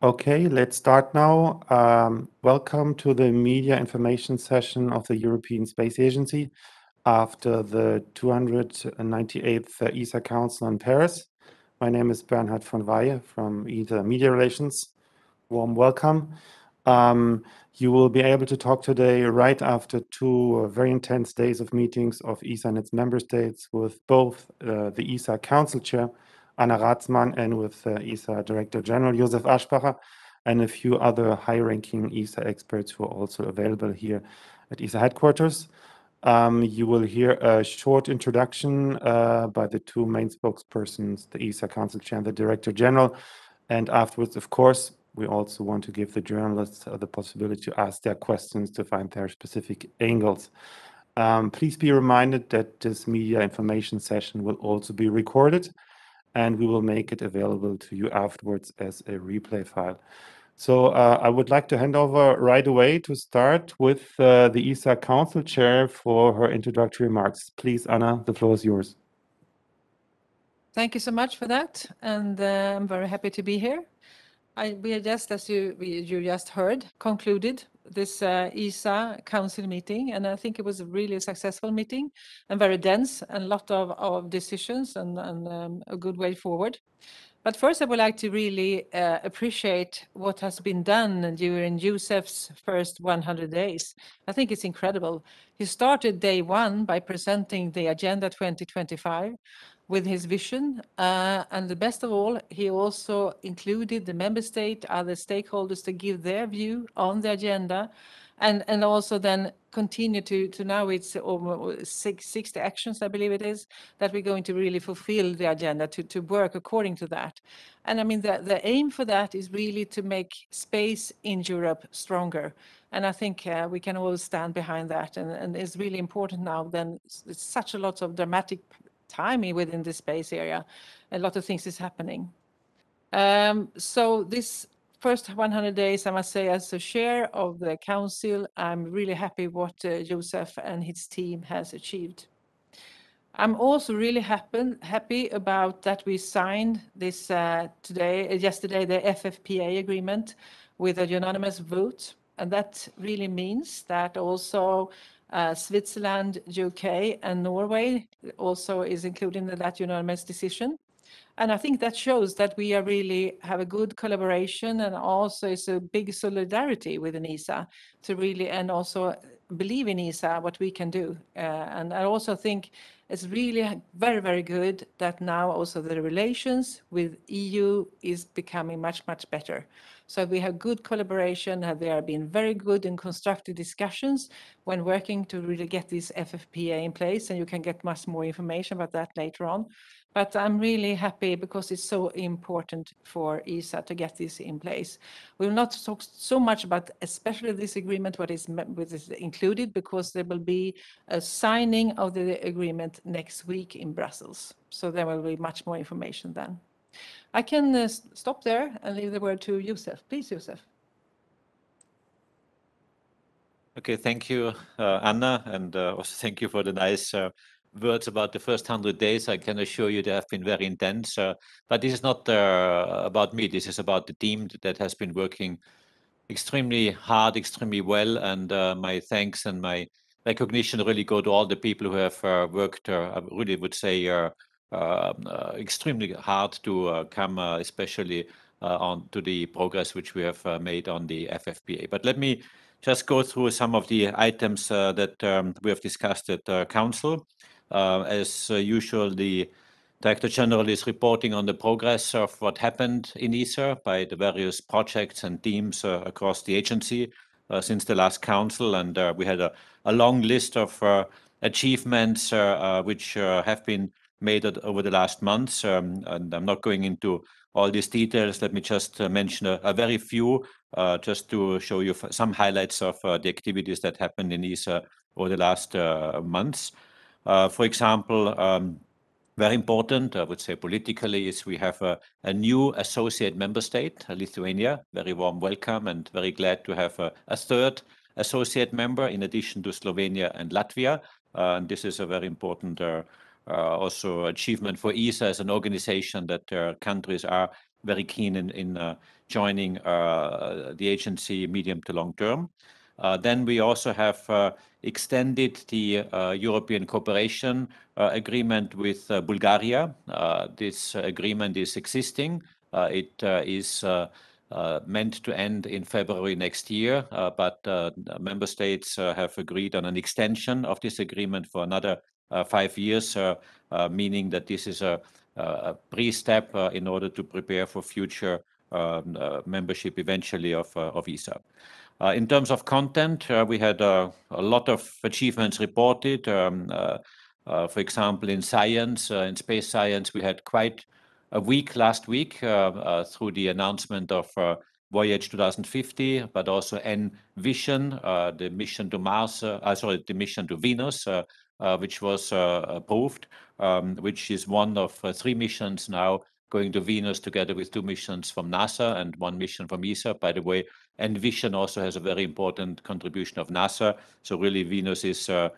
Okay, let's start now. Welcome to the media information session of the European Space Agency after the 298th ESA Council in Paris. My name is Bernhard von Weihe from ESA Media Relations. Warm welcome. You will be able to talk today right after two very intense days of meetings of ESA and its member states with both the ESA Council Chair, Anna Rathsmann, and with ESA Director General Josef Aschbacher, and a few other high-ranking ESA experts who are also available here at ESA headquarters. You will hear a short introduction by the two main spokespersons, the ESA Council Chair and the Director General. And afterwards, of course, we also want to give the journalists the possibility to ask their questions to find their specific angles. Please be reminded that this media information session will also be recorded, and we will make it available to you afterwards as a replay file. So I would like to hand over right away to start with the ESA Council Chair for her introductory remarks. Please, Anna, the floor is yours. Thank you so much for that, and I'm very happy to be here. We are just, as you just heard, concluded this ESA Council meeting, and I think it was a really successful meeting and very dense, and a lot of decisions and a good way forward. But first, I would like to really appreciate what has been done during Josef's first 100 days. I think it's incredible. He started day one by presenting the Agenda 2025 with his vision. And the best of all, he also included the member state, other stakeholders to give their view on the agenda. And also then continue to now it's almost 60 actions, I believe it is, that we're going to really fulfill the agenda to work according to that. And I mean, the aim for that is really to make space in Europe stronger. And I think we can all stand behind that. And it's really important now, then it's such a lot of dramatic timing within the space area. A lot of things is happening. So this first 100 days, I must say, as a chair of the council, I'm really happy what Josef and his team has achieved. I'm also really happy about that we signed this yesterday, the FFPA agreement with a unanimous vote. And that really means that also Switzerland, UK, and Norway also is included in that unanimous decision. And I think that shows that we are really have a good collaboration, and also is a big solidarity within ESA to really, and also believe in ESA, what we can do. And I also think it's really very, very good that now also the relations with EU is becoming much, much better. So we have good collaboration, and there have been very good and constructive discussions when working to really get this FFPA in place, and you can get much more information about that later on. But I'm really happy because it's so important for ESA to get this in place. We will not talk so much about especially this agreement, what is included, because there will be a signing of the agreement next week in Brussels. So there will be much more information then. I can stop there and leave the word to Josef. Please, Josef. Okay, thank you, Anna, and also thank you for the nice words about the first 100 days. I can assure you they have been very intense, but this is not about me. This is about the team that has been working extremely hard, extremely well, and my thanks and my recognition really go to all the people who have worked, I really would say, extremely hard to come, especially on to the progress which we have made on the FFPA. But let me just go through some of the items that we have discussed at Council. As usual, the Director General is reporting on the progress of what happened in ESA by the various projects and teams across the agency since the last Council. And we had a long list of achievements which have been made over the last months. And I'm not going into all these details. Let me just mention a very few, just to show you some highlights of the activities that happened in ESA over the last months. For example, very important, I would say politically, is we have a new associate member state, Lithuania. Very warm welcome, and very glad to have a third associate member in addition to Slovenia and Latvia. And this is a very important also achievement for ESA as an organization, that countries are very keen in joining the agency medium to long term. Then we also have extended the European cooperation agreement with Bulgaria. This agreement is existing. It is meant to end in February next year, but member states have agreed on an extension of this agreement for another 5 years, meaning that this is a pre-step in order to prepare for future membership eventually of ESA. In terms of content, we had a lot of achievements reported. For example, in science, in space science, we had quite a week last week through the announcement of Voyage 2050, but also Envision, the mission to Mars, the mission to Venus, which was approved, which is one of 3 missions now going to Venus together with 2 missions from NASA and 1 mission from ESA. By the way, Envision also has a very important contribution of NASA. So really Venus is a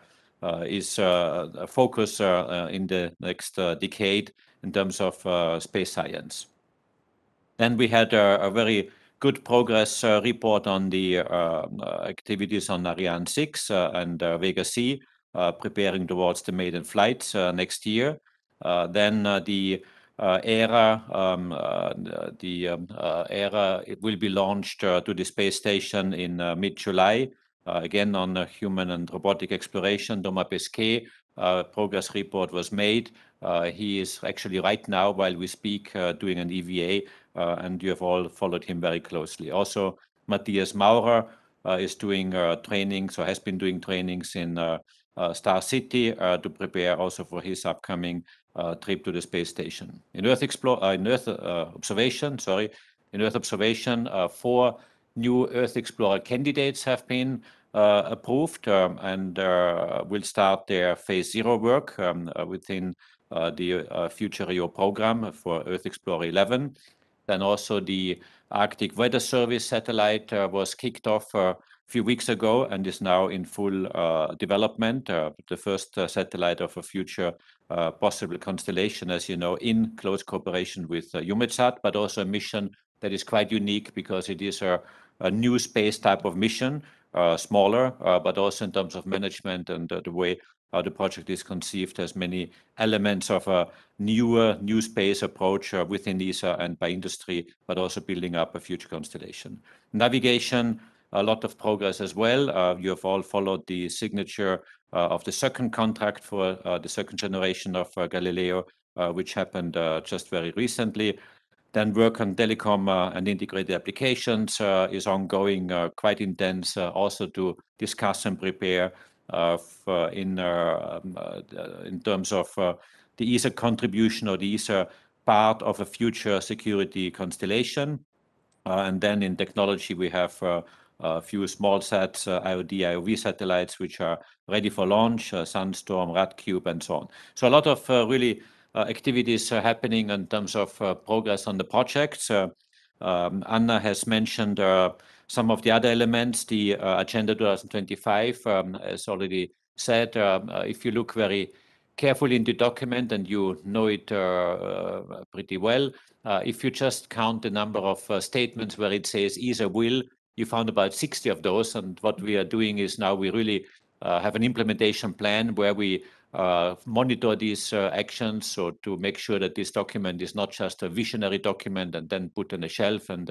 focus in the next decade in terms of space science. Then we had a very good progress report on the activities on Ariane 6 and Vega C, preparing towards the maiden flights next year. Then the ERA, it will be launched to the space station in mid-July, again on human and robotic exploration. Thomas Pesquet progress report was made. He is actually right now, while we speak, doing an EVA, and you have all followed him very closely. Also, Matthias Maurer is doing trainings, or has been doing trainings in Star City to prepare also for his upcoming trip to the space station. In Earth observation, 4 new Earth Explorer candidates have been approved and will start their phase 0 work within the Future Rio program for Earth Explorer 11. Then also the Arctic Weather Service satellite was kicked off a few weeks ago and is now in full development. The first satellite of a future possible constellation, as you know, in close cooperation with EUMETSAT, but also a mission that is quite unique because it is a new space type of mission, smaller, but also in terms of management and the way how the project is conceived has many elements of a new space approach within ESA and by industry, but also building up a future constellation. Navigation, a lot of progress as well. You have all followed the signature of the second contract for the second generation of Galileo, which happened just very recently. Then work on telecom and integrated applications is ongoing, quite intense, also to discuss and prepare in terms of the ESA contribution or the ESA part of a future security constellation. And then in technology, we have a few small sats, IOD, IOV satellites, which are ready for launch, Sunstorm, RadCube, and so on. So a lot of really activities happening in terms of progress on the projects. Anna has mentioned some of the other elements, the Agenda 2025, as already said. If you look very carefully in the document, and you know it pretty well, if you just count the number of statements where it says ESA will, you found about 60 of those. And what we are doing is now we really have an implementation plan where we monitor these actions, so to make sure that this document is not just a visionary document and then put on a shelf and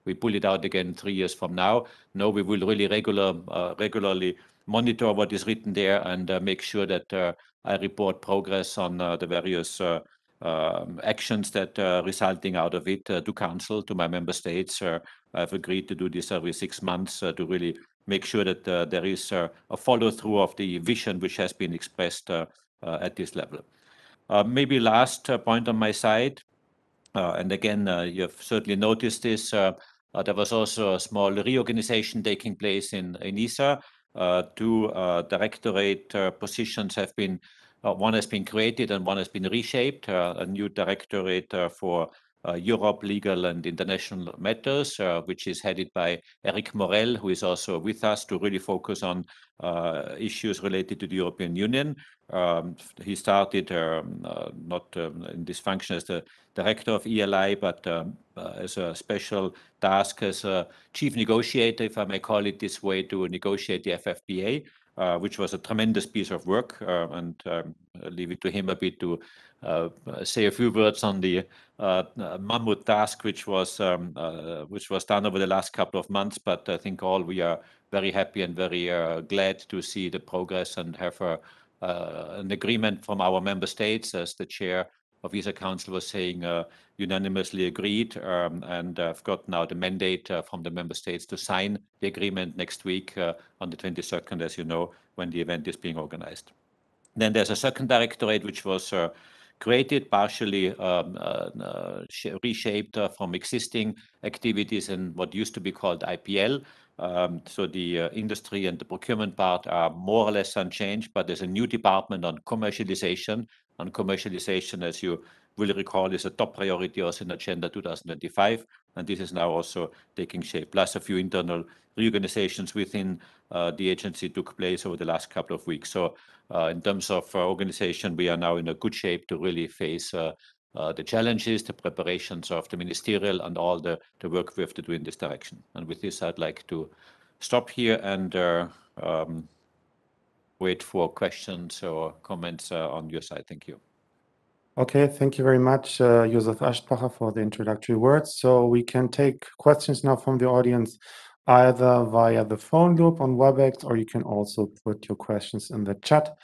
we pull it out again 3 years from now. No, we will really regularly monitor what is written there and make sure that I report progress on the various actions that are resulting out of it to Council, to my member states. I've agreed to do this every 6 months to really make sure that there is a follow-through of the vision which has been expressed at this level. Maybe last point on my side, and again, you have certainly noticed this, there was also a small reorganization taking place in ESA. 2 directorate positions have been, one has been created and one has been reshaped. A new directorate for Europe, Legal and International Matters, which is headed by Eric Morel, who is also with us to really focus on issues related to the European Union. He started not in this function as the director of ELI, but as a special task as a chief negotiator, if I may call it this way, to negotiate the FFPA, which was a tremendous piece of work. And I'll leave it to him a bit to say a few words on the mammoth task, which was done over the last couple of months. But I think all we are very happy and very glad to see the progress and have an agreement from our member states, as the chair of ESA Council was saying, unanimously agreed, and I've got now the mandate from the member states to sign the agreement next week on the 22nd, as you know, when the event is being organized. Then there's a second directorate which was created, partially reshaped from existing activities in what used to be called IPL. So the industry and the procurement part are more or less unchanged, but there's a new department on commercialization. And commercialization, as you will recall, is a top priority also in Agenda 2025. And this is now also taking shape, plus a few internal reorganizations within the agency took place over the last couple of weeks. So in terms of organization, we are now in a good shape to really face the challenges, the preparations of the ministerial and all the work we have to do in this direction. And with this, I'd like to stop here and wait for questions or comments on your side. Thank you. Okay, thank you very much, Josef Aschbacher, for the introductory words. So we can take questions now from the audience, either via the phone loop on WebEx, or you can also put your questions in the chat.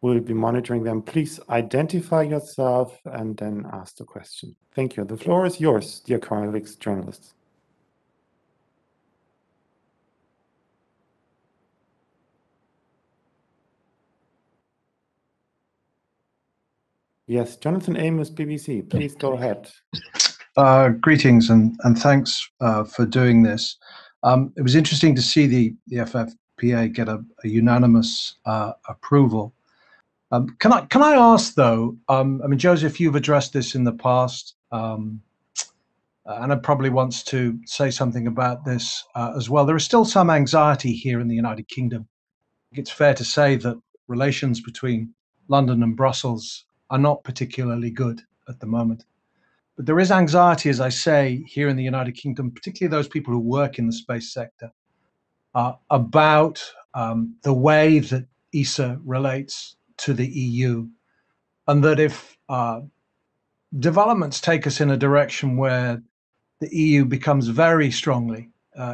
We'll be monitoring them. Please identify yourself and then ask the question. Thank you. The floor is yours, dear colleagues, journalists. Yes, Jonathan Amos, BBC. Please go ahead. Greetings and thanks for doing this. It was interesting to see the FFPA get a unanimous approval. Can I ask though? I mean, Joseph, you've addressed this in the past, and I probably wants to say something about this as well. There is still some anxiety here in the United Kingdom. It's fair to say that relations between London and Brussels are not particularly good at the moment. But there is anxiety, as I say, here in the United Kingdom, particularly those people who work in the space sector, about the way that ESA relates to the EU, and that if developments take us in a direction where the EU becomes very strongly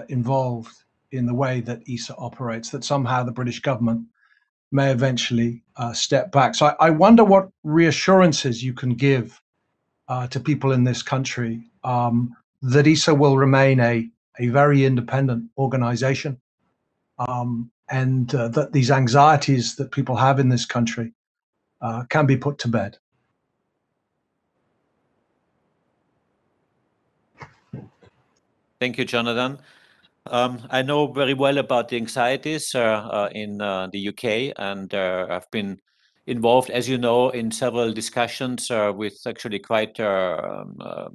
involved in the way that ESA operates, that somehow the British government may eventually step back. So I wonder what reassurances you can give to people in this country that ESA will remain a very independent organization, and that these anxieties that people have in this country can be put to bed. Thank you, Jonathan. I know very well about the anxieties in the UK, and I've been involved, as you know, in several discussions with actually quite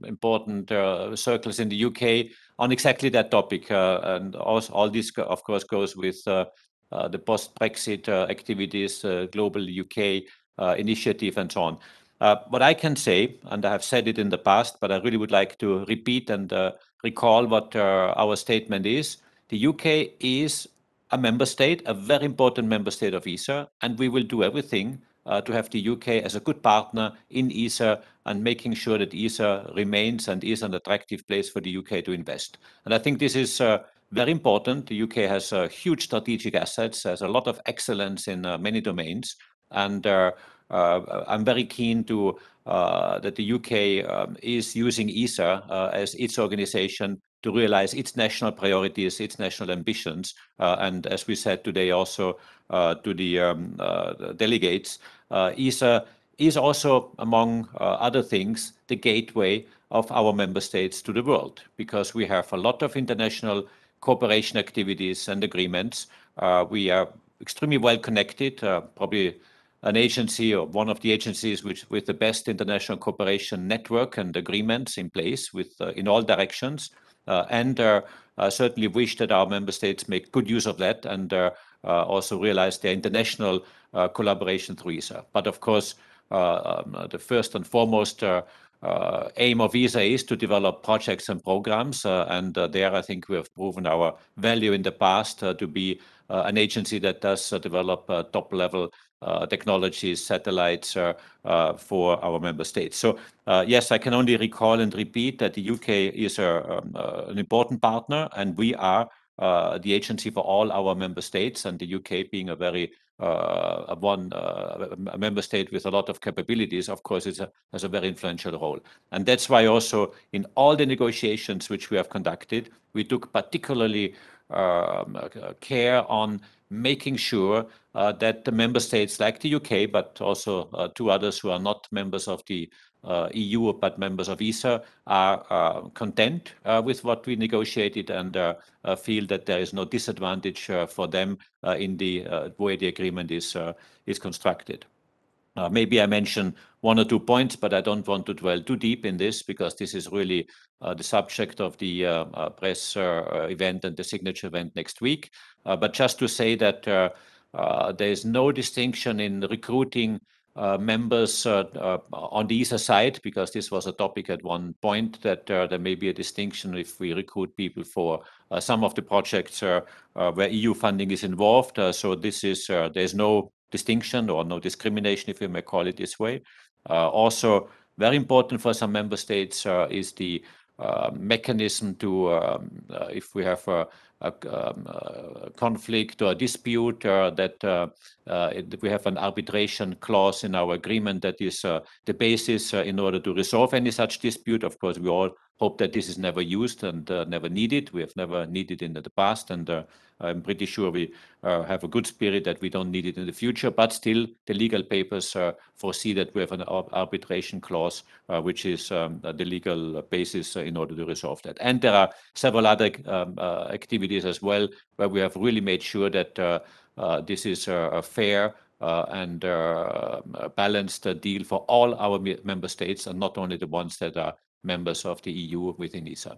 important circles in the UK on exactly that topic. And also, all this, of course, goes with the post-Brexit activities, global UK initiative, and so on. What I can say, and I have said it in the past, but I really would like to repeat and recall what our statement is. The UK is a member state, a very important member state of ESA, and we will do everything to have the UK as a good partner in ESA and making sure that ESA remains and is an attractive place for the UK to invest. And I think this is very important. The UK has huge strategic assets, has a lot of excellence in many domains, and I'm very keen to that the UK is using ESA as its organization to realize its national priorities, its national ambitions, and as we said today also to the delegates, ESA is also, among other things, the gateway of our member states to the world, because we have a lot of international cooperation activities and agreements. We are extremely well connected, probably an agency or one of the agencies with the best international cooperation network and agreements in place with in all directions, and certainly wish that our member states make good use of that and also realize their international collaboration through ESA. But of course, the first and foremost aim of ESA is to develop projects and programs, and there I think we have proven our value in the past to be an agency that does develop top-level technologies, satellites for our member states. So yes, I can only recall and repeat that the UK is an important partner, and we are the agency for all our member states, and the UK being a very a member state with a lot of capabilities, of course, has a very influential role. And that's why also in all the negotiations which we have conducted, we took particularly care on making sure that the member states like the UK, but also two others who are not members of the EU but members of ESA are content with what we negotiated and feel that there is no disadvantage for them in the way the agreement is constructed. Maybe I mention one or 2 points, but I don't want to dwell too deep in this because this is really the subject of the press event and the signature event next week. But just to say that there is no distinction in recruiting members on the ESA side, because this was a topic at one point, that there may be a distinction if we recruit people for some of the projects where EU funding is involved. So this is there's no distinction or no discrimination, if you may call it this way. Also, very important for some member states is the mechanism to, if we have a conflict or a dispute, that we have an arbitration clause in our agreement that is the basis in order to resolve any such dispute. Of course, we all hope that this is never used and never needed. We have never needed it in the past, and I'm pretty sure we have a good spirit that we don't need it in the future. But still, the legal papers foresee that we have an arbitration clause, which is the legal basis in order to resolve that. And there are several other activities as well, where we have really made sure that this is a fair and balanced deal for all our member states, and not only the ones that are members of the EU within ESA.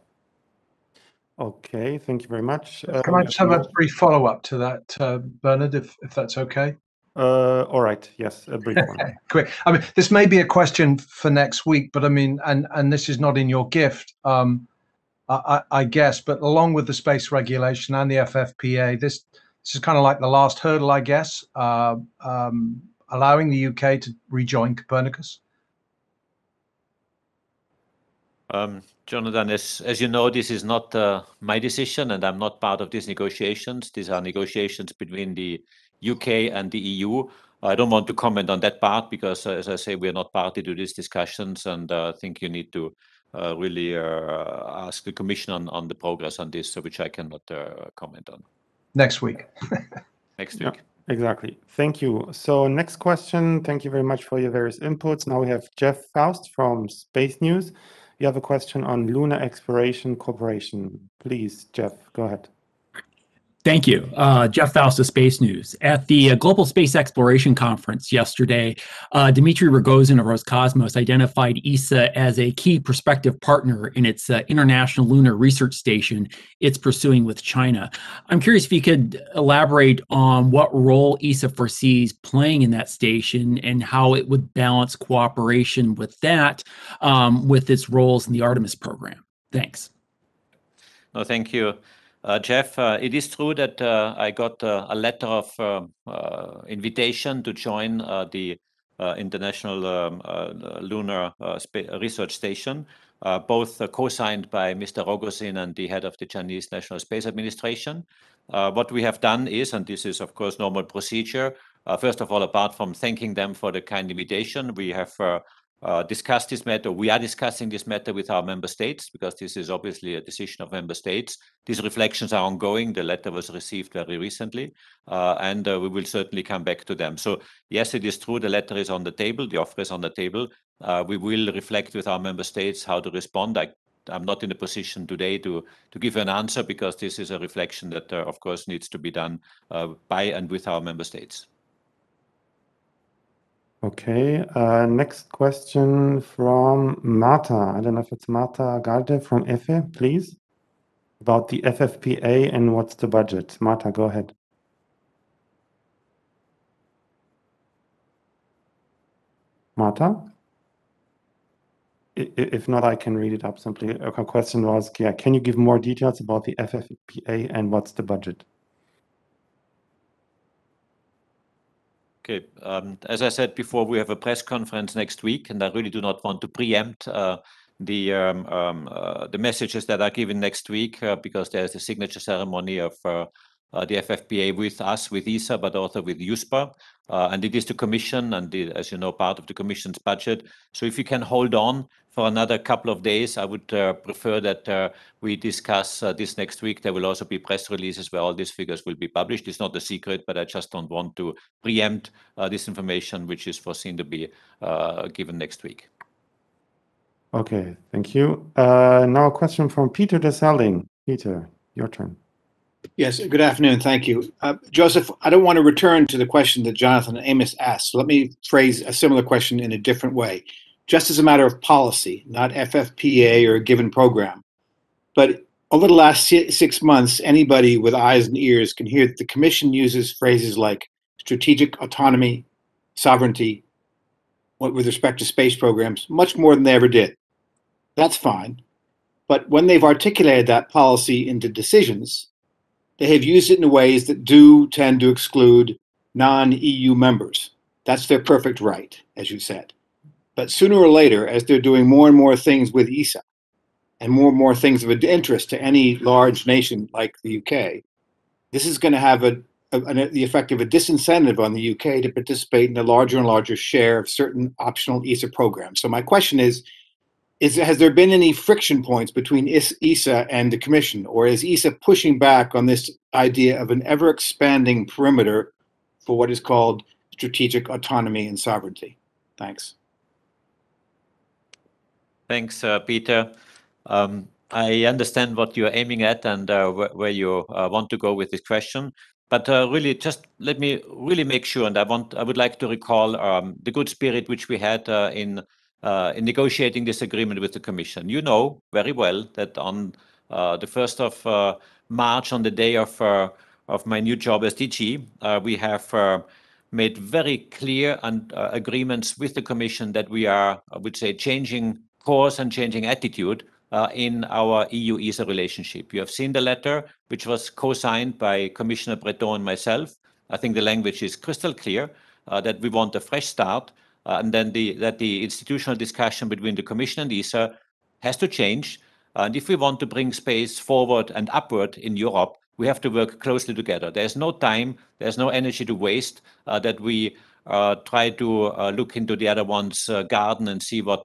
Okay, thank you very much. Can I just have a brief follow-up to that, Bernard, if that's okay? All right, yes, a brief one. Quick. I mean, this may be a question for next week, but I mean, and this is not in your gift, I guess, but along with the space regulation and the FFPA, this is kind of like the last hurdle, I guess, allowing the UK to rejoin Copernicus. Jonathan, as you know, this is not my decision, and I'm not part of these negotiations. These are negotiations between the UK and the EU. I don't want to comment on that part because, as I say, we are not party to these discussions, and I think you need to really ask the Commission on the progress on this, which I cannot comment on. Next week. Next week. Yeah, exactly. Thank you. So next question. Thank you very much for your various inputs. Now we have Jeff Faust from Space News. You have a question on lunar exploration cooperation. Please, Jeff, go ahead. Thank you. Jeff Faust of Space News. At the Global Space Exploration Conference yesterday, Dmitry Rogozin of Roscosmos identified ESA as a key prospective partner in its International Lunar Research Station it's pursuing with China. I'm curious if you could elaborate on what role ESA foresees playing in that station and how it would balance cooperation with that with its roles in the Artemis program. Thanks. No, thank you. Jeff, it is true that I got a letter of invitation to join the International Lunar Research Station, both co-signed by Mr. Rogozin and the head of the Chinese National Space Administration. What we have done is, and this is of course normal procedure, first of all, apart from thanking them for the kind invitation, we have discussed this matter. We are discussing this matter with our member states because this is obviously a decision of member states. These reflections are ongoing. The letter was received very recently, and we will certainly come back to them. So yes, it is true. The letter is on the table. The offer is on the table. We will reflect with our member states how to respond. I'm not in a position today to give an answer because this is a reflection that, of course, needs to be done by and with our member states. Okay, next question from Marta. I don't know if it's Marta Garde from EFE, please. About the FFPA and what's the budget. Marta, go ahead. Marta? If not, I can read it up simply. Her question was, yeah, can you give more details about the FFPA and what's the budget? Okay, as I said before, we have a press conference next week, and I really do not want to preempt the messages that are given next week because there's a signature ceremony of the FFPA with us, with ESA, but also with USPA. And it is the Commission and, as you know, part of the Commission's budget. So if you can hold on for another couple of days, I would prefer that we discuss this next week. There will also be press releases where all these figures will be published. It's not a secret, but I just don't want to preempt this information, which is foreseen to be given next week. Okay, thank you. Now a question from Peter de Selling. Peter, your turn. Yes, good afternoon. Thank you. Joseph, I don't want to return to the question that Jonathan and Amos asked. So let me phrase a similar question in a different way. Just as a matter of policy, not FFPA or a given program. But over the last 6 months, anybody with eyes and ears can hear that the Commission uses phrases like strategic autonomy, sovereignty, with respect to space programs, much more than they ever did. That's fine. But when they've articulated that policy into decisions, they have used it in ways that do tend to exclude non-EU members. That's their perfect right, as you said. But sooner or later, as they're doing more and more things with ESA, and more things of interest to any large nation like the UK, this is going to have the effect of a disincentive on the UK to participate in a larger and larger share of certain optional ESA programs. So my question is has there been any friction points between ESA and the Commission, or is ESA pushing back on this idea of an ever-expanding perimeter for what is called strategic autonomy and sovereignty? Thanks. Thanks, Peter. I understand what you're aiming at and where you want to go with this question. But really, just let me really make sure, and I would like to recall the good spirit which we had in negotiating this agreement with the Commission. You know very well that on the 1st of March, on the day of my new job as DG, we have made very clear agreements with the Commission that we are, I would say, changing course and changing attitude in our EU-ESA relationship. You have seen the letter, which was co-signed by Commissioner Breton and myself. I think the language is crystal clear that we want a fresh start, and then that the institutional discussion between the Commission and ESA has to change. And if we want to bring space forward and upward in Europe, we have to work closely together. There's no time, there's no energy to waste that we try to look into the other one's garden and see what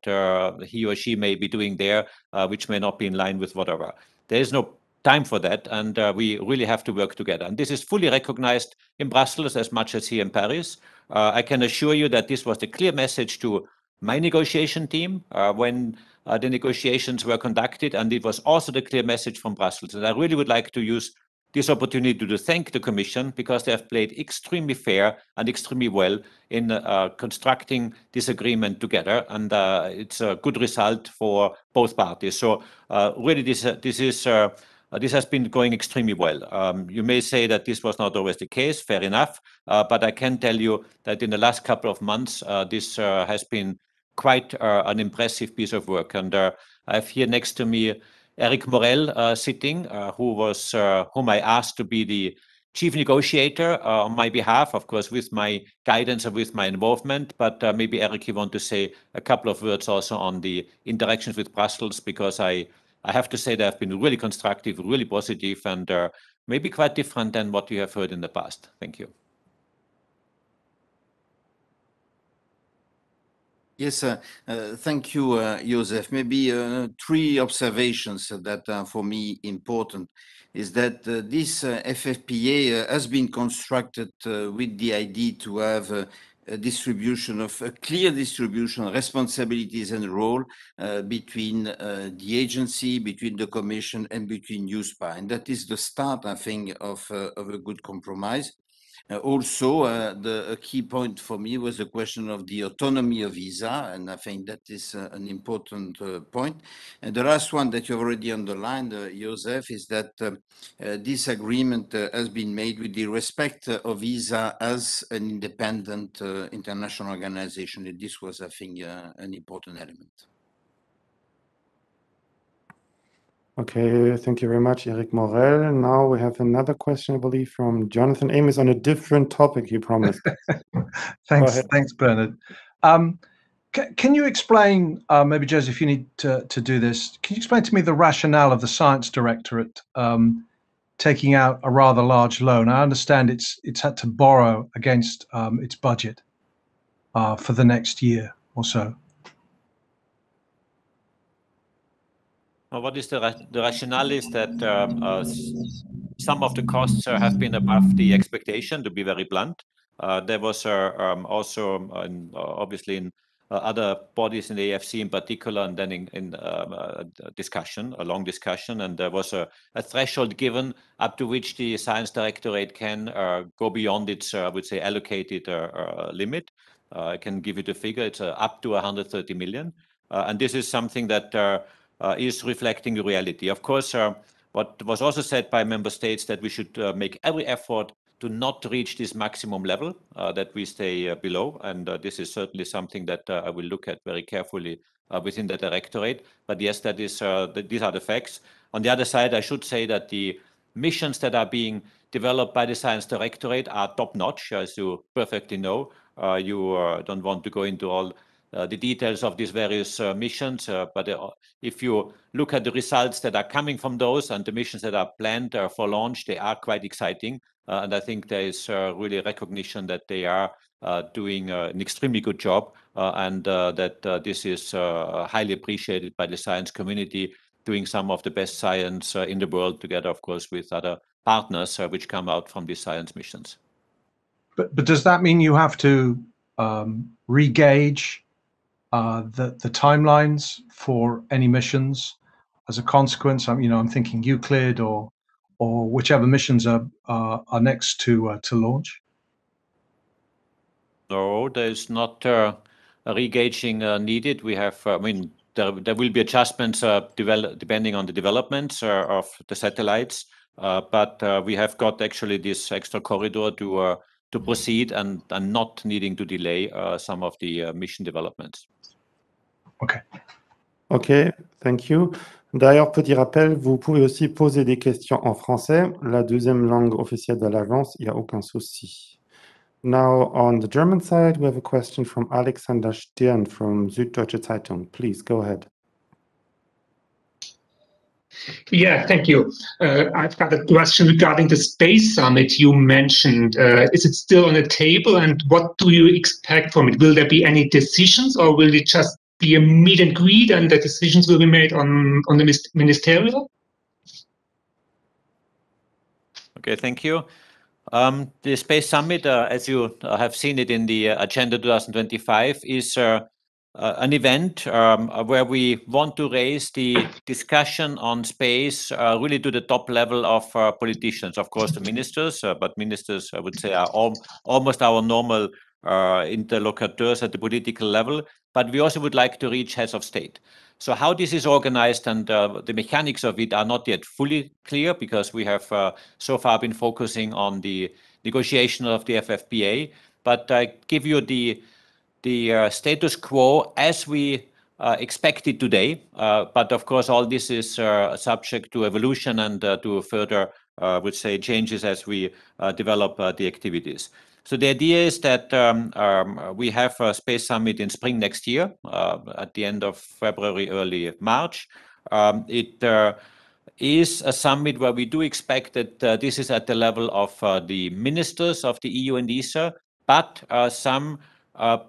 he or she may be doing there, which may not be in line with whatever. There is no time for that, and we really have to work together. And this is fully recognized in Brussels as much as here in Paris. I can assure you that this was the clear message to my negotiation team when the negotiations were conducted, and it was also the clear message from Brussels. And I really would like to use this opportunity to thank the Commission because they have played extremely fair and extremely well in constructing this agreement together, and it's a good result for both parties. So really, this has been going extremely well. You may say that this was not always the case, fair enough, but I can tell you that in the last couple of months, this has been quite an impressive piece of work. And I have here next to me Eric Morel sitting, whom I asked to be the chief negotiator on my behalf, of course, with my guidance and with my involvement. But maybe, Eric, you want to say a couple of words also on the interactions with Brussels, because I have to say they have been really constructive, really positive, and maybe quite different than what you have heard in the past. Thank you. Yes, thank you, Joseph. Maybe 3 observations that are for me important is that this FFPA has been constructed with the idea to have a distribution of a clear distribution of responsibilities and role between the agency, between the Commission, and between USPA. And that is the start, I think, of a good compromise. Also, a key point for me was the question of the autonomy of ESA, and I think that is an important point. And the last one that you've already underlined, Joseph, is that this agreement has been made with the respect of ESA as an independent international organization. And this was, I think, an important element. Okay, thank you very much, Eric Morel. Now we have another question, I believe, from Jonathan Amos on a different topic, he promised. Thanks, Bernard. Can you explain, maybe Joseph, you need to do this. Can you explain to me the rationale of the Science Directorate taking out a rather large loan? I understand it's had to borrow against its budget for the next year or so. What is the rationale is that some of the costs have been above the expectation, to be very blunt. There was also obviously in other bodies in the AFC in particular, and then in a long discussion, and there was a threshold given up to which the Science Directorate can go beyond its, I would say, allocated limit. I can give you the figure. It's up to 130 million. And this is something that is reflecting the reality. Of course, what was also said by member states that we should make every effort to not reach this maximum level, that we stay below. And this is certainly something that I will look at very carefully within the Directorate. But yes, that is these are the facts. On the other side, I should say that the missions that are being developed by the Science Directorate are top-notch, as you perfectly know. You don't want to go into all the details of these various missions, but if you look at the results that are coming from those and the missions that are planned for launch, they are quite exciting. And I think there is really recognition that they are doing an extremely good job, and that this is highly appreciated by the science community, doing some of the best science in the world together, of course, with other partners which come out from these science missions. But does that mean you have to re-gauge the timelines for any missions as a consequence? I'm thinking Euclid or whichever missions are next to launch. No, there is not a re-gauging needed. We have, there will be adjustments depending on the developments of the satellites, but we have got actually this extra corridor to proceed and not needing to delay some of the mission developments. OK, thank you. D'ailleurs, petit rappel, vous pouvez aussi poser des questions en français, la deuxième langue officielle de l'agence, il n'y a aucun souci. Now, on the German side, we have a question from Alexander Stirn from Süddeutsche Zeitung. Please, go ahead. Yeah, thank you. I've got a question regarding the Space Summit you mentioned. Is it still on the table, and what do you expect from it? Will there be any decisions, or will it just be a meet and greet and the decisions will be made on the ministerial? Okay, thank you. The Space Summit, as you have seen it in the Agenda 2025, is an event where we want to raise the discussion on space really to the top level of politicians. Of course, the ministers, but ministers, I would say, are almost our normal interlocutors at the political level. But we also would like to reach heads of state. So how this is organized and the mechanics of it are not yet fully clear, because we have so far been focusing on the negotiation of the FFPA. But I give you the status quo as we expected today. But of course, all this is subject to evolution and to further, would say, changes as we develop the activities. So the idea is that we have a Space Summit in spring next year, at the end of February, early March. It is a summit where we do expect that this is at the level of the ministers of the EU and ESA, but some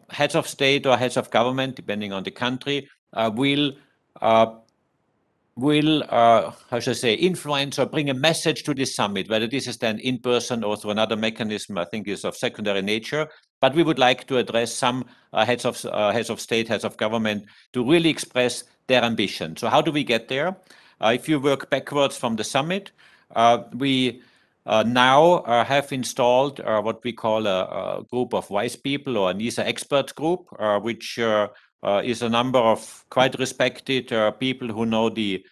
heads of state or heads of government, depending on the country, will how should I say, influence or bring a message to this summit, whether this is then in person or through another mechanism, I think is of secondary nature. But we would like to address some heads of state, heads of government, to really express their ambition. So how do we get there? If you work backwards from the summit, we now have installed what we call a group of wise people, or an ESA expert group, which is a number of quite respected people who know the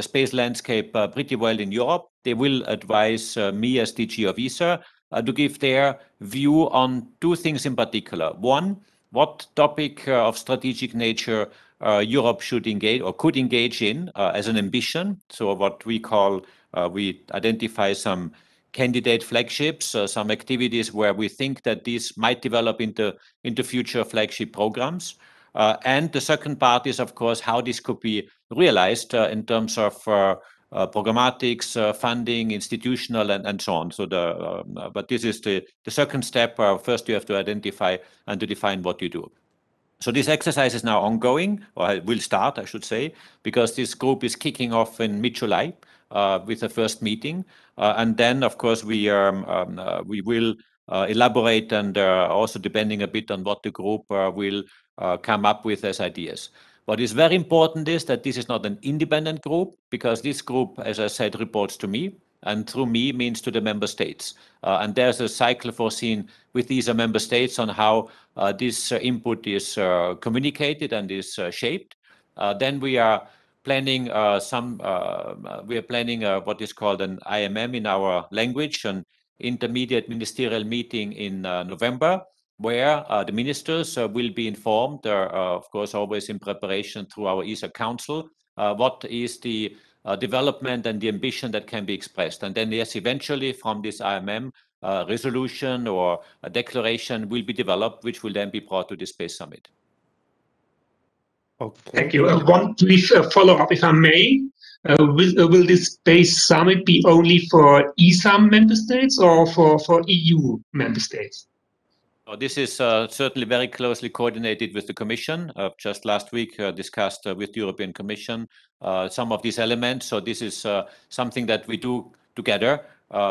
space landscape pretty well in Europe. They will advise me as DG of ESA to give their view on two things in particular. One, what topic of strategic nature Europe should engage or could engage in as an ambition. So what we call, we identify some candidate flagships, some activities where we think that these might develop into future flagship programs. And the second part is, of course, how this could be realized in terms of programmatics, funding, institutional, and so on. So but this is the second step. First, you have to identify and to define what you do. So this exercise is now ongoing, or will start, I should say, because this group is kicking off in mid-July with the first meeting. And then, of course, we will elaborate, and also depending a bit on what the group will come up with as ideas. What is very important is that this is not an independent group, because this group, as I said, reports to me, and through me means to the member states. And there's a cycle foreseen with these member states on how this input is communicated and is shaped. Then we are planning what is called an IMM in our language, an intermediate ministerial meeting in November, where the ministers will be informed, of course, always in preparation through our ESA Council, what is the development and the ambition that can be expressed. And then, yes, eventually from this IMM, resolution or a declaration will be developed, which will then be brought to the Space Summit. Okay. Thank you. One brief follow-up, if I may. Will this Space Summit be only for ESA member states or for EU member states? This is certainly very closely coordinated with the Commission. Just last week discussed with the European Commission some of these elements. So this is something that we do together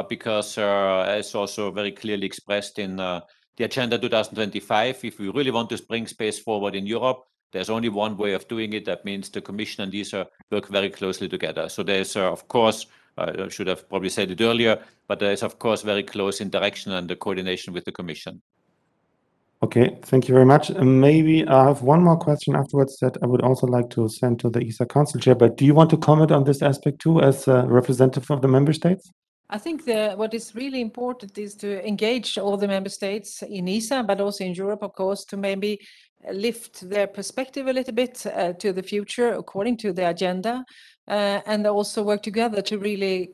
because as also very clearly expressed in the Agenda 2025, if we really want to bring space forward in Europe, there's only one way of doing it. That means the Commission and ESA work very closely together. So there's, of course, I should have probably said it earlier, but there is, of course, very close interaction and the coordination with the Commission. Okay, thank you very much. Maybe I have one more question afterwards that I would also like to send to the ESA Council Chair, but do you want to comment on this aspect too as a representative of the member states? I think what is really important is to engage all the member states in ESA, but also in Europe, of course, to maybe lift their perspective a little bit to the future according to the agenda, and also work together to really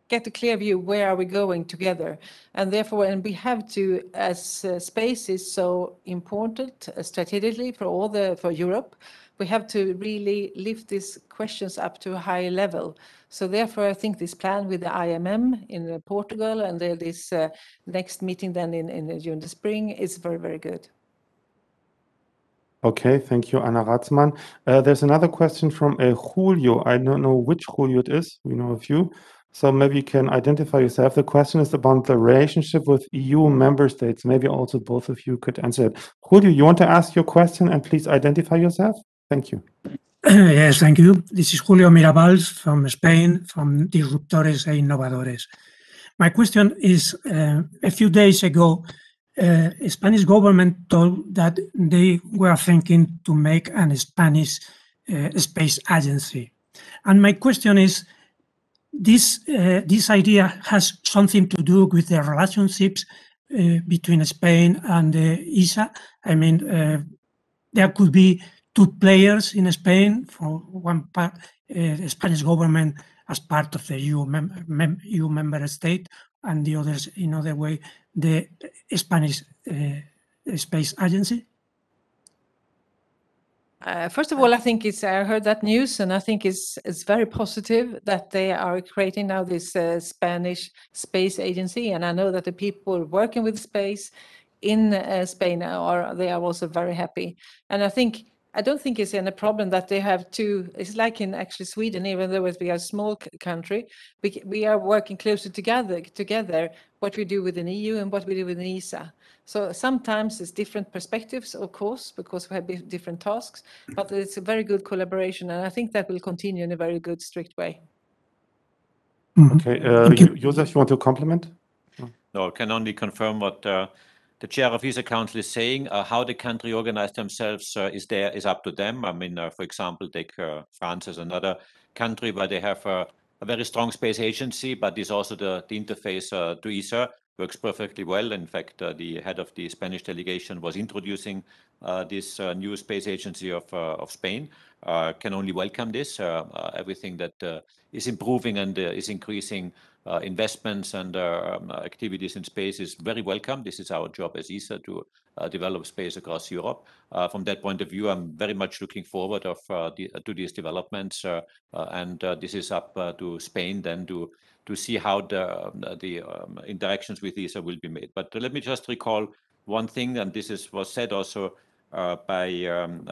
get a clear view, where are we going together? And therefore, and we have to, as space is so important strategically for Europe, we have to really lift these questions up to a higher level. So therefore, I think this plan with the IMM in Portugal and this next meeting then during the spring is very, very good. Okay, thank you, Anna Ratzmann. There's another question from Julio. I don't know which Julio it is. We know a few. So maybe you can identify yourself. The question is about the relationship with EU member states. Maybe also both of you could answer it. Julio, you want to ask your question and please identify yourself? Thank you. Yes, thank you. This is Julio Mirabals from Spain, from Disruptores e Innovadores. My question is, a few days ago, Spanish government told that they were thinking to make a Spanish space agency. And my question is, this idea has something to do with the relationships between Spain and the ESA. I mean, there could be two players in Spain. For one part, the Spanish government as part of the EU member state, and the others in other way, the Spanish Space Agency. First of all, I think I heard that news, and I think it's very positive that they are creating now this Spanish Space Agency. And I know that the people working with space in Spain they are also very happy. And I don't think it's any problem that they have two. It's like in actually Sweden, even though we are a small country, we are working closer together, what we do within EU and what we do within ESA. So sometimes it's different perspectives, of course, because we have different tasks, but it's a very good collaboration, and I think that will continue in a very good, strict way. Okay, Joseph, you want to complement? No, I can only confirm what the chair of ESA Council is saying. How the country organize themselves is up to them. I mean, for example, take France as another country where they have a very strong space agency, but is also the interface to ESA works perfectly well. In fact, the head of the Spanish delegation was introducing this new space agency of Spain. Can only welcome this. Everything that is improving and is increasing investments and activities in space is very welcome. This is our job as ESA to develop space across Europe. From that point of view, I'm very much looking forward to these developments, and this is up to Spain then to see how the interactions with ESA will be made. But let me just recall one thing, and this was said also by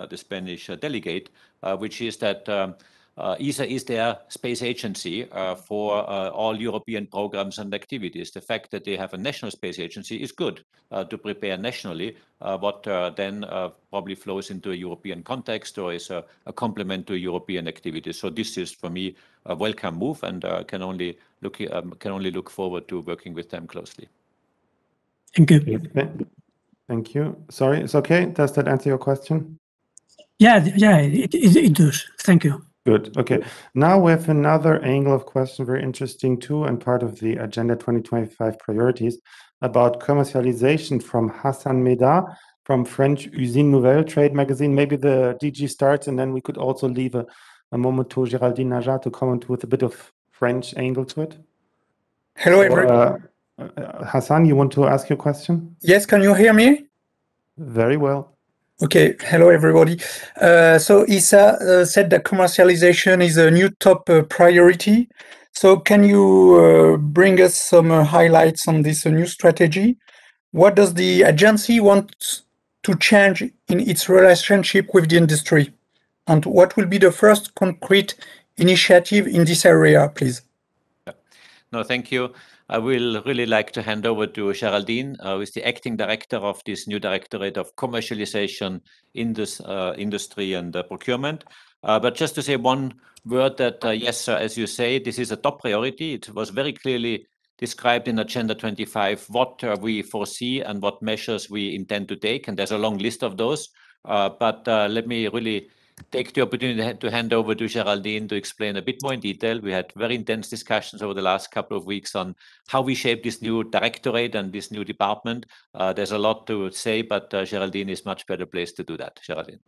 the Spanish delegate, which is that ESA is their space agency for all European programs and activities. The fact that they have a national space agency is good to prepare nationally what then probably flows into a European context or is a complement to European activities. So this is for me a welcome move, and can only look forward to working with them closely. Thank you. Thank you. Sorry, it's okay. Does that answer your question? Yeah, it does. Thank you. Good. Okay. Now we have another angle of question, very interesting too, and part of the Agenda 2025 priorities about commercialization from Hassan Meda from French Usine Nouvelle Trade magazine. Maybe the DG starts, and then we could also leave a moment to Géraldine Najat to comment with a bit of French angle to it. Hello, everyone. Hassan, you want to ask your question? Yes, can you hear me? Very well. Okay, hello everybody. So ESA said that commercialization is a new top priority. So can you bring us some highlights on this new strategy? What does the agency want to change in its relationship with the industry? And what will be the first concrete initiative in this area, please? No, thank you. I will really like to hand over to Géraldine, who is the acting director of this new Directorate of Commercialization in this industry and procurement. But just to say one word that, yes, as you say, this is a top priority. It was very clearly described in Agenda 25 what we foresee and what measures we intend to take. And there's a long list of those. But let me really take the opportunity to hand over to Géraldine to explain a bit more in detail. We had very intense discussions over the last couple of weeks on how we shape this new directorate and this new department. There's a lot to say, but Géraldine is much better placed to do that. Géraldine.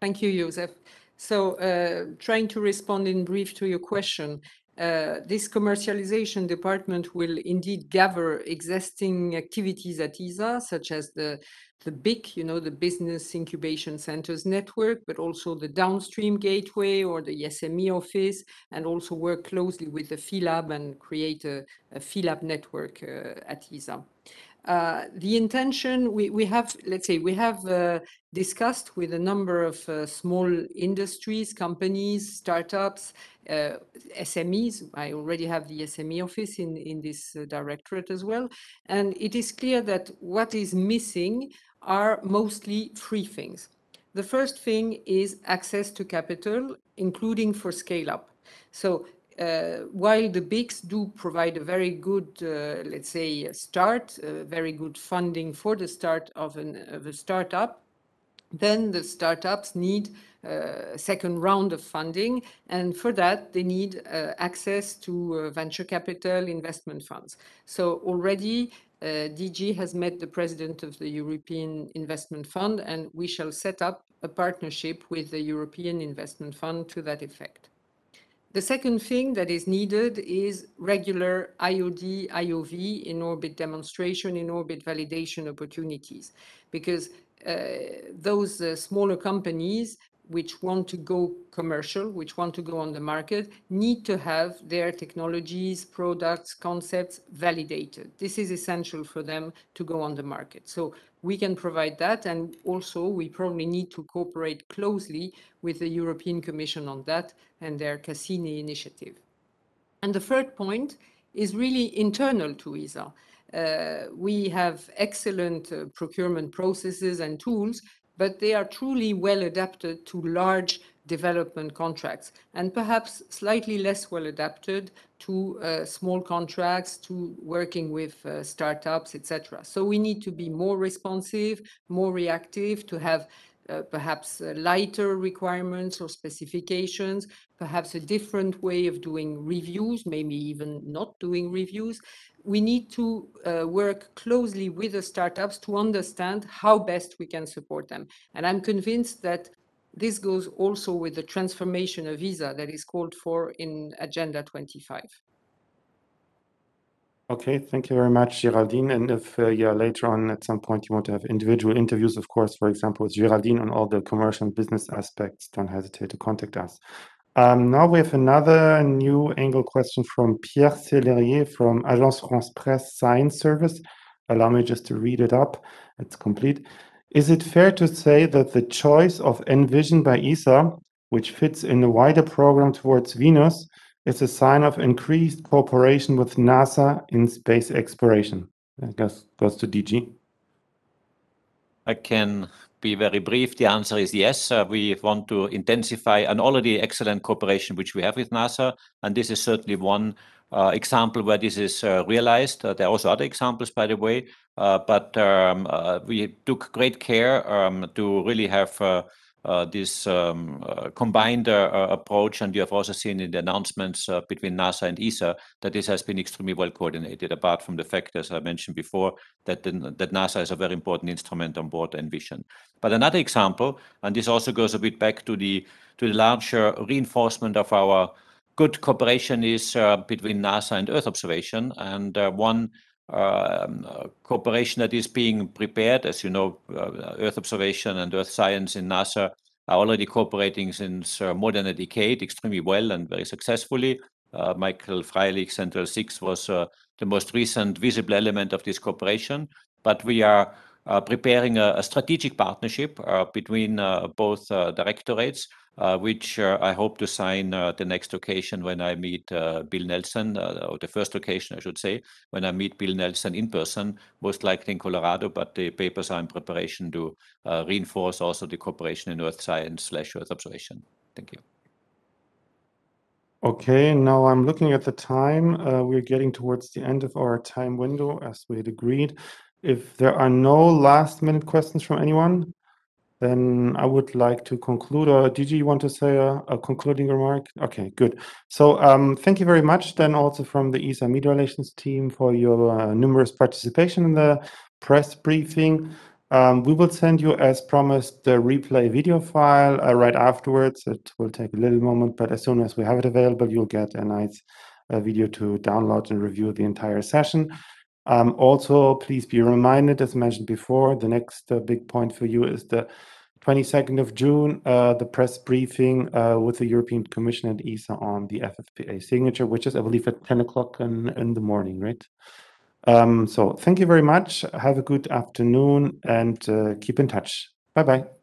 Thank you, Joseph. So trying to respond in brief to your question, this commercialization department will indeed gather existing activities at ESA, such as the BIC, the Business Incubation Centers network, but also the downstream gateway or the SME office, and also work closely with the PhilLab and create a PhilLab network at ESA. The intention we have discussed with a number of small industries, companies, startups, SMEs. I already have the SME office in this directorate as well. And it is clear that what is missing are mostly three things. The first thing is access to capital, including for scale up. So while the BICs do provide a very good, start, very good funding for the start of a startup, then the startups need a second round of funding. And for that, they need access to venture capital investment funds. So already DG has met the president of the European Investment Fund, and we shall set up a partnership with the European Investment Fund to that effect. The second thing that is needed is regular IOD, IOV, in-orbit demonstration, in-orbit validation opportunities, because those smaller companies which want to go commercial, which want to go on the market, need to have their technologies, products, concepts validated. This is essential for them to go on the market. So we can provide that, and also we probably need to cooperate closely with the European Commission on that and their Cassini initiative. And the third point is really internal to ESA. We have excellent procurement processes and tools, but they are truly well adapted to large development contracts, and perhaps slightly less well adapted to small contracts, to working with startups, etc. So we need to be more responsive, more reactive, to have perhaps lighter requirements or specifications, perhaps a different way of doing reviews, maybe even not doing reviews. We need to work closely with the startups to understand how best we can support them. And I'm convinced that this goes also with the transformation of ESA that is called for in Agenda 25. Okay, thank you very much, Geraldine. And if later on at some point you want to have individual interviews, of course, for example, with Geraldine on all the commercial and business aspects, don't hesitate to contact us. Now we have another new angle question from Pierre Célérier from Agence France Presse Science Service. Allow me just to read it up. It's complete. Is it fair to say that the choice of Envision by ESA, which fits in a wider program towards Venus, is a sign of increased cooperation with NASA in space exploration? I guess goes to DG. I can be very brief. The answer is yes. We want to intensify an already excellent cooperation which we have with NASA, and this is certainly one example where this is realized. There are also other examples, by the way, but we took great care to really have this combined approach, and you have also seen in the announcements between NASA and ESA that this has been extremely well coordinated, apart from the fact, as I mentioned before, that NASA is a very important instrument on board Envision. But another example, and this also goes a bit back to the larger reinforcement of our good cooperation, is between NASA and Earth observation, and one cooperation that is being prepared. As you know, Earth observation and Earth science in NASA are already cooperating since more than a decade extremely well and very successfully. Michael Freilich Central 6 was the most recent visible element of this cooperation, but we are preparing a strategic partnership between both directorates, which I hope to sign the next occasion when I meet Bill Nelson, or the first occasion, I should say, when I meet Bill Nelson in person, most likely in Colorado, but the papers are in preparation to reinforce also the cooperation in Earth science/Earth observation. Thank you. Okay, now I'm looking at the time. We're getting towards the end of our time window, as we had agreed. If there are no last-minute questions from anyone, then I would like to conclude. Or DG, you want to say a concluding remark? Okay, good. So thank you very much then also from the ESA Media Relations team for your numerous participation in the press briefing. We will send you, as promised, the replay video file right afterwards. It will take a little moment, but as soon as we have it available, you'll get a nice video to download and review the entire session. Also, please be reminded, as mentioned before, the next big point for you is the 22nd of June, the press briefing with the European Commission and ESA on the FFPA signature, which is, I believe, at 10 o'clock in the morning, right? So thank you very much. Have a good afternoon and keep in touch. Bye-bye.